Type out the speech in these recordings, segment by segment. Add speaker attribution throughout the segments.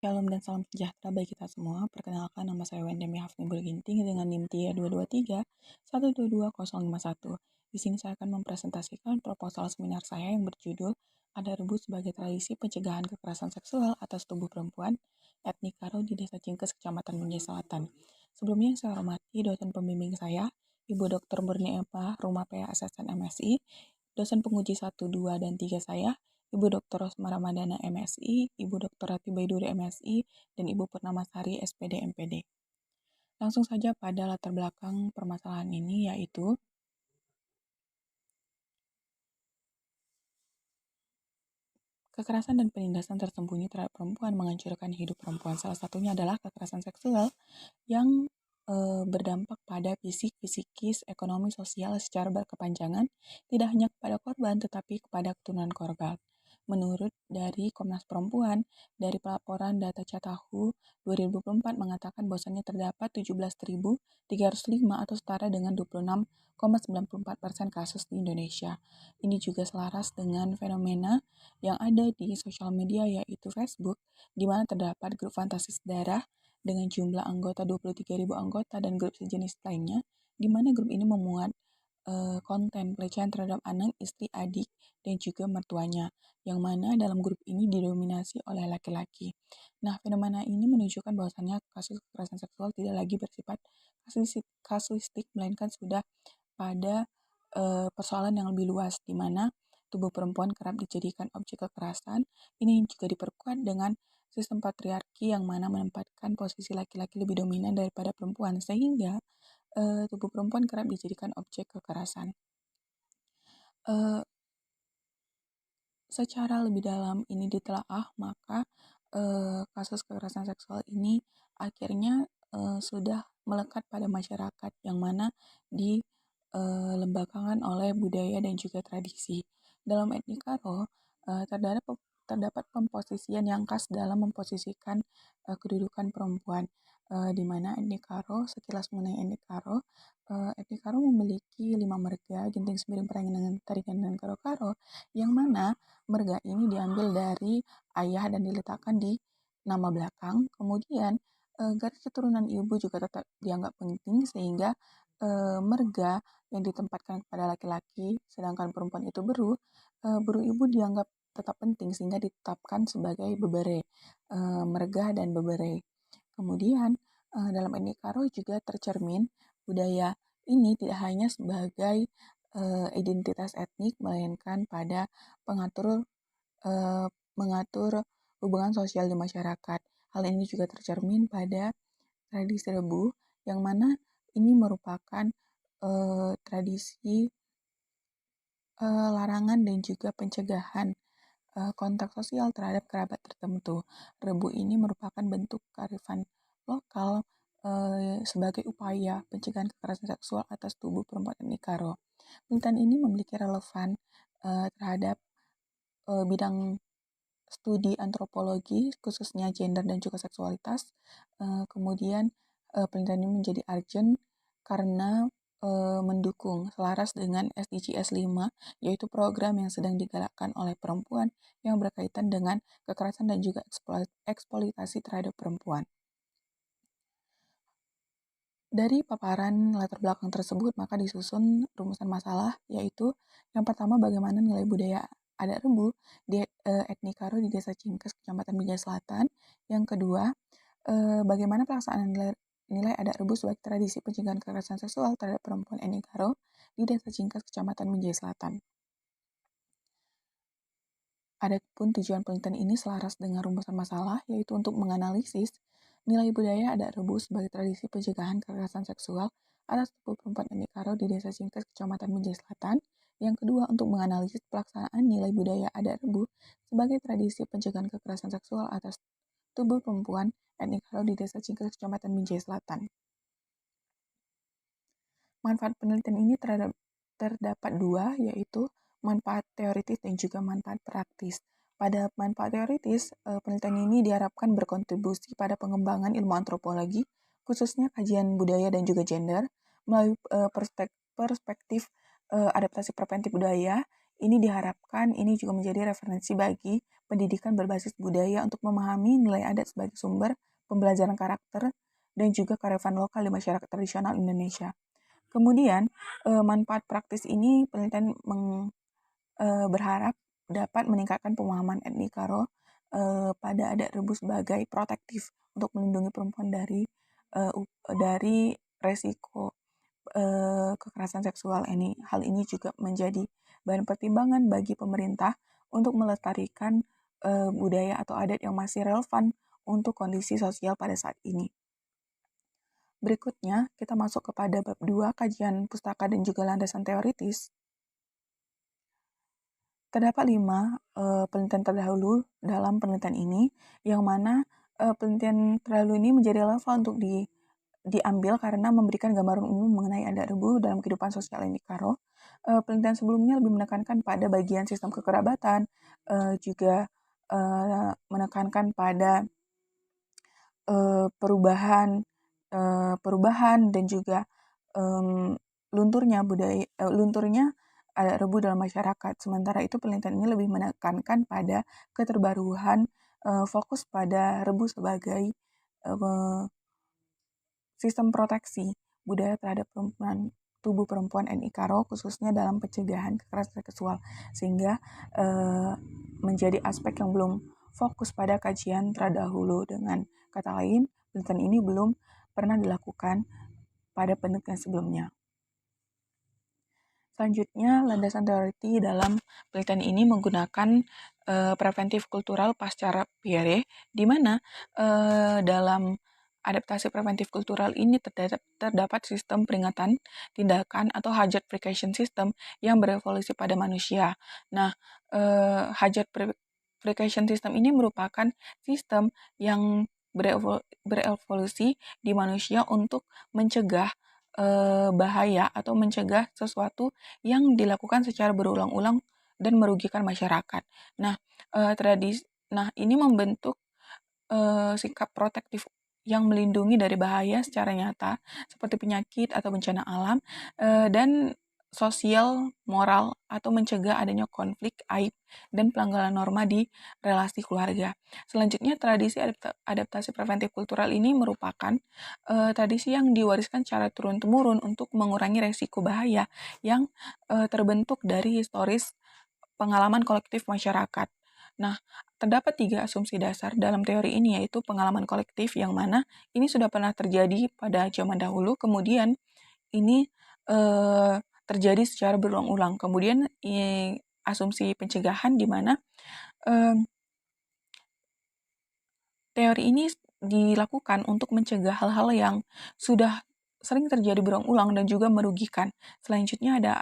Speaker 1: Shalom dan salam sejahtera bagi kita semua. Perkenalkan, nama saya Wendemi Hafni Bulginting dengan NIM TIA 223-122-051. Di sini saya akan mempresentasikan proposal seminar saya yang berjudul Ada Rebus sebagai Tradisi Pencegahan Kekerasan Seksual atas Tubuh Perempuan Etnik Karo di Desa Cingkes, Kecamatan Binjai Selatan. Sebelumnya yang saya hormati dosen pembimbing saya, Ibu Dr. Murni Eva, Rumah PA Asisten MSI, dosen penguji 1, 2, dan 3 saya, Ibu Dr. Rosma Ramadana MSI, Ibu Dr. Rati Baiduri MSI, dan Ibu Purnamasari SPD MPD. Langsung saja pada latar belakang permasalahan ini, yaitu kekerasan dan penindasan tersembunyi terhadap perempuan menghancurkan hidup perempuan. Salah satunya adalah kekerasan seksual yang berdampak pada fisik, psikis, ekonomi, sosial secara berkepanjangan, tidak hanya kepada korban tetapi kepada keturunan korban. Menurut dari Komnas Perempuan, dari pelaporan data Catahu 2024 mengatakan bahwasannya terdapat 17.305 atau setara dengan 26,94% kasus di Indonesia. Ini juga selaras dengan fenomena yang ada di sosial media yaitu Facebook, di mana terdapat grup fantasi darah dengan jumlah anggota 23.000 anggota dan grup sejenis lainnya, di mana grup ini memuat konten pelecehan terhadap anak, istri, adik, dan juga mertuanya, yang mana dalam grup ini didominasi oleh laki-laki. Nah, fenomena ini menunjukkan bahwasannya kasus kekerasan seksual tidak lagi bersifat kasuistik, melainkan sudah pada persoalan yang lebih luas, di mana tubuh perempuan kerap dijadikan objek kekerasan. Ini juga diperkuat dengan sistem patriarki yang mana menempatkan posisi laki-laki lebih dominan daripada perempuan, sehingga tubuh perempuan kerap dijadikan objek kekerasan. Secara lebih dalam ini ditelaah, maka kasus kekerasan seksual ini akhirnya sudah melekat pada masyarakat yang mana dilembagakan oleh budaya dan juga tradisi. Dalam etnik Karo, terdapat pemposisian yang khas dalam memposisikan kedudukan perempuan, di mana etnik Karo, sekilas mengenai etnik Karo memiliki 5 marga, genting, sembiring, Parangyangan, Tarigan, dan Karo-Karo, yang mana marga ini diambil dari ayah dan diletakkan di nama belakang. Kemudian garis keturunan ibu juga tetap dianggap penting, sehingga marga yang ditempatkan kepada laki-laki sedangkan perempuan itu beru ibu dianggap tetap penting sehingga ditetapkan sebagai bebere, marga dan bebere. Kemudian dalam etnik Karo juga tercermin budaya ini tidak hanya sebagai identitas etnik, melainkan pada mengatur hubungan sosial di masyarakat. Hal ini juga tercermin pada tradisi rebu, yang mana ini merupakan tradisi larangan dan juga pencegahan kontak sosial terhadap kerabat tertentu. Rebu ini merupakan bentuk kearifan lokal sebagai upaya pencegahan kekerasan seksual atas tubuh perempuan etnik Karo. Penelitian ini memiliki relevan terhadap bidang studi antropologi, khususnya gender dan juga seksualitas. Kemudian penelitian ini menjadi urgent karena mendukung selaras dengan SDGs 5, yaitu program yang sedang digalakkan oleh perempuan yang berkaitan dengan kekerasan dan juga eksploitasi terhadap perempuan. Dari paparan latar belakang tersebut, maka disusun rumusan masalah, yaitu yang pertama, bagaimana nilai budaya adat rebu di etnik Karo di Desa Cingkes, Kecamatan Binjai Selatan. Yang kedua, bagaimana pelaksanaan nilai adat rebu sebagai tradisi pencegahan kekerasan seksual terhadap perempuan etnik Karo di Desa Cingkes, Kecamatan Binjai Selatan. Adapun tujuan penelitian ini selaras dengan rumusan masalah, yaitu untuk menganalisis nilai budaya adat rebu sebagai tradisi pencegahan kekerasan seksual atas tubuh perempuan etnik Karo di Desa Cingkes, Kecamatan Binjai Selatan. Yang kedua, untuk menganalisis pelaksanaan nilai budaya adat rebu sebagai tradisi pencegahan kekerasan seksual atas tubuh perempuan etnik Karo di Desa Cingkes, Kecamatan Binjai Selatan. Manfaat penelitian ini terdapat dua, yaitu manfaat teoritis dan juga manfaat praktis. Pada manfaat teoritis, penelitian ini diharapkan berkontribusi pada pengembangan ilmu antropologi, khususnya kajian budaya dan juga gender, melalui perspektif adaptasi preventif budaya Ini diharapkan ini juga menjadi referensi bagi pendidikan berbasis budaya untuk memahami nilai adat sebagai sumber pembelajaran karakter dan juga kearifan lokal di masyarakat tradisional Indonesia. Kemudian, manfaat praktis ini penelitian berharap dapat meningkatkan pemahaman etnik Karo pada adat Rebu sebagai protektif untuk melindungi perempuan dari resiko kekerasan seksual ini. Hal ini juga menjadi bahan pertimbangan bagi pemerintah untuk melestarikan budaya atau adat yang masih relevan untuk kondisi sosial pada saat ini. Berikutnya, kita masuk kepada bab 2, kajian pustaka dan juga landasan teoritis. Terdapat 5 penelitian terdahulu dalam penelitian ini, yang mana penelitian terdahulu ini menjadi relevan untuk diambil karena memberikan gambaran umum mengenai adat Rebu dalam kehidupan sosial etnik Karo. Penelitian sebelumnya lebih menekankan pada bagian sistem kekerabatan, juga menekankan pada perubahan dan juga lunturnya adat Rebu dalam masyarakat. Sementara itu penelitian ini lebih menekankan pada keterbaruan fokus pada Rebu sebagai sistem proteksi budaya terhadap tubuh perempuan etnik Karo khususnya dalam pencegahan kekerasan seksual, sehingga menjadi aspek yang belum fokus pada kajian terdahulu. Dengan kata lain, penelitian ini belum pernah dilakukan pada penelitian sebelumnya. Selanjutnya, landasan teori dalam penelitian ini menggunakan preventif kultural pasca Pierre, di mana dalam adaptasi preventif kultural ini terdapat sistem peringatan, tindakan, atau hazard precaution system yang berevolusi pada manusia. Nah, hazard precaution system ini merupakan sistem yang berevolusi di manusia untuk mencegah bahaya atau mencegah sesuatu yang dilakukan secara berulang-ulang dan merugikan masyarakat. Nah, ini membentuk sikap protektif yang melindungi dari bahaya secara nyata seperti penyakit atau bencana alam, dan sosial, moral, atau mencegah adanya konflik, aib, dan pelanggaran norma di relasi keluarga. Selanjutnya, tradisi adaptasi preventif kultural ini merupakan tradisi yang diwariskan secara turun-temurun untuk mengurangi resiko bahaya yang terbentuk dari historis pengalaman kolektif masyarakat. Nah, terdapat 3 asumsi dasar dalam teori ini, yaitu pengalaman kolektif yang mana ini sudah pernah terjadi pada zaman dahulu, kemudian ini terjadi secara berulang-ulang. Kemudian asumsi pencegahan di mana teori ini dilakukan untuk mencegah hal-hal yang sudah sering terjadi berulang-ulang dan juga merugikan. Selanjutnya ada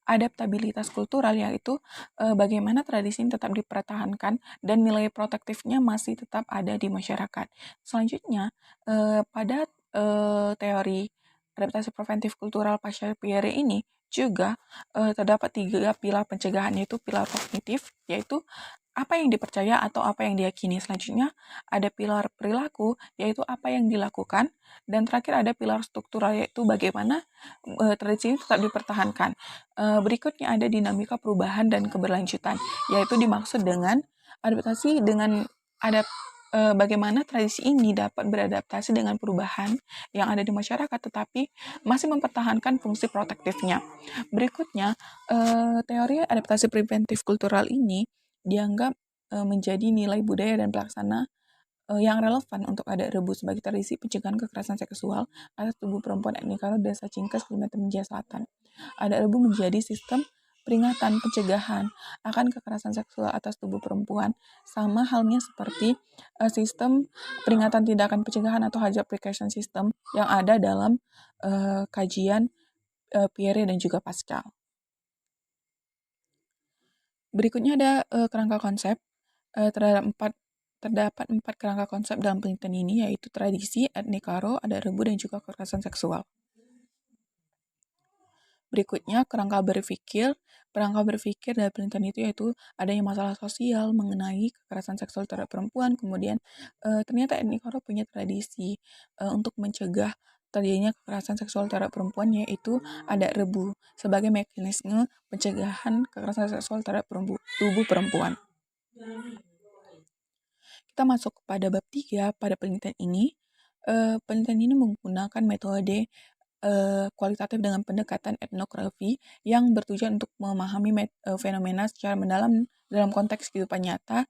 Speaker 1: adaptabilitas kultural, yaitu bagaimana tradisi ini tetap dipertahankan dan nilai protektifnya masih tetap ada di masyarakat. Selanjutnya, pada teori adaptasi preventif kultural pasca Pierre ini juga terdapat 3 pilar pencegahan, yaitu pilar kognitif, yaitu apa yang dipercaya atau apa yang diyakini. Selanjutnya ada pilar perilaku, yaitu apa yang dilakukan. Dan terakhir ada pilar struktural, yaitu bagaimana tradisi ini tetap dipertahankan. Berikutnya ada dinamika perubahan dan keberlanjutan, yaitu dimaksud dengan adaptasi dengan bagaimana tradisi ini dapat beradaptasi dengan perubahan yang ada di masyarakat, tetapi masih mempertahankan fungsi protektifnya. Berikutnya, teori adaptasi preventif kultural ini dianggap menjadi nilai budaya dan pelaksana yang relevan untuk adat Rebu sebagai tradisi pencegahan kekerasan seksual atas tubuh perempuan etnik Karo Desa Cingkes, Kalimantan Selatan. Adat Rebu menjadi sistem peringatan pencegahan akan kekerasan seksual atas tubuh perempuan, sama halnya seperti sistem peringatan tindakan pencegahan atau hazard precaution system yang ada dalam kajian Pierre dan juga Pascal. Berikutnya ada kerangka konsep. Terdapat 4 kerangka konsep dalam penelitian ini, yaitu tradisi, etnik Karo, adat Rebu, dan juga kekerasan seksual. Berikutnya, kerangka berpikir. Kerangka berpikir dari penelitian itu yaitu adanya masalah sosial mengenai kekerasan seksual terhadap perempuan. Kemudian ternyata etnik Karo punya tradisi untuk mencegah terjadinya kekerasan seksual terhadap perempuan, yaitu adat rebu sebagai mekanisme pencegahan kekerasan seksual terhadap tubuh perempuan. Kita masuk kepada bab 3 pada penelitian ini. Penelitian ini menggunakan metode kualitatif dengan pendekatan etnografi yang bertujuan untuk memahami fenomena secara mendalam dalam konteks kehidupan nyata.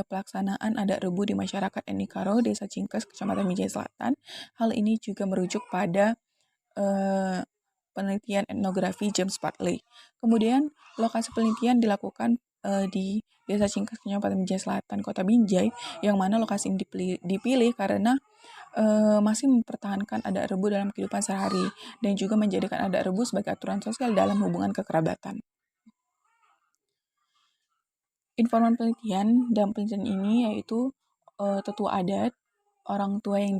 Speaker 1: Pelaksanaan adat rebu di masyarakat etnik Karo, Desa Cingkes, Kecamatan Mijaya Selatan. Hal ini juga merujuk pada penelitian etnografi James Bartley. Kemudian lokasi penelitian dilakukan di Desa Cingkes, Kecamatan Mijaya Selatan, Kota Binjai, yang mana lokasi ini dipilih karena masih mempertahankan adat rebu dalam kehidupan sehari dan juga menjadikan adat rebu sebagai aturan sosial dalam hubungan kekerabatan. Informan penelitian dalam penelitian ini yaitu tetua adat, orang tua yang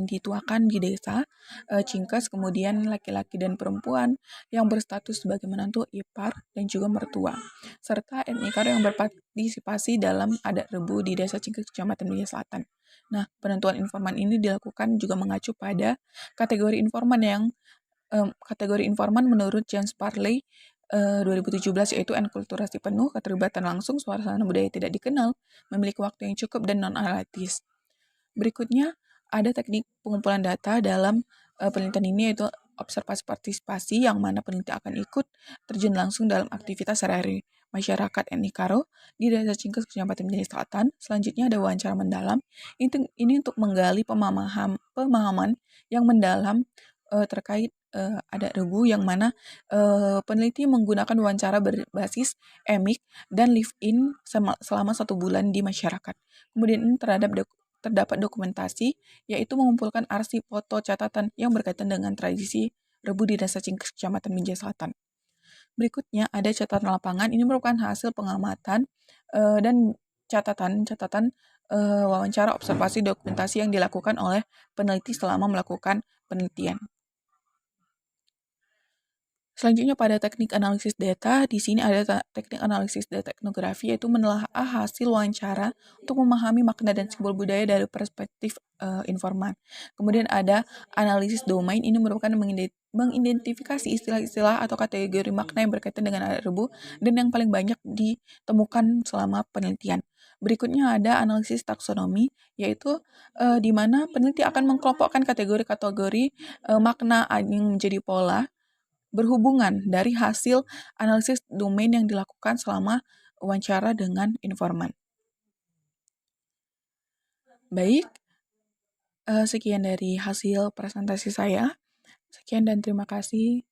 Speaker 1: dituakan di desa Cingkes, kemudian laki-laki dan perempuan yang berstatus sebagai menantu, ipar, dan juga mertua, serta etnik Karo yang berpartisipasi dalam adat rebu di Desa Cingkes, Kecamatan Mijaya Selatan. Nah, penentuan informan ini dilakukan juga mengacu pada kategori informan menurut James Bartley 2017, yaitu enkulturasi penuh, keterlibatan langsung, suasana budaya tidak dikenal, memiliki waktu yang cukup, dan non-analitis. Berikutnya, ada teknik pengumpulan data dalam penelitian ini, yaitu observasi partisipasi, yang mana peneliti akan ikut terjun langsung dalam aktivitas sehari-hari masyarakat etnik Karo di Desa Cingkes, Kecamatan Mijaya Selatan. Selanjutnya ada wawancara mendalam. Ini untuk menggali pemahaman yang mendalam terkait adat rebu, yang mana peneliti menggunakan wawancara berbasis emik dan live-in selama 1 bulan di masyarakat. Kemudian ini terdapat dokumentasi, yaitu mengumpulkan arsip foto catatan yang berkaitan dengan tradisi rebu di Desa Cingkes, Kecamatan Mijaya Selatan. Berikutnya ada catatan lapangan. Ini merupakan hasil pengamatan dan catatan wawancara, observasi, dokumentasi yang dilakukan oleh peneliti selama melakukan penelitian. Selanjutnya pada teknik analisis data, di sini ada teknik analisis data etnografi, yaitu menelaah hasil wawancara untuk memahami makna dan simbol budaya dari perspektif informan. Kemudian ada analisis domain, ini merupakan mengidentifikasi istilah-istilah atau kategori makna yang berkaitan dengan adat rebu dan yang paling banyak ditemukan selama penelitian. Berikutnya ada analisis taksonomi, yaitu di mana peneliti akan mengkelompokkan kategori-kategori makna yang menjadi pola berhubungan dari hasil analisis domain yang dilakukan selama wawancara dengan informan. Baik, sekian dari hasil presentasi saya. Sekian dan terima kasih.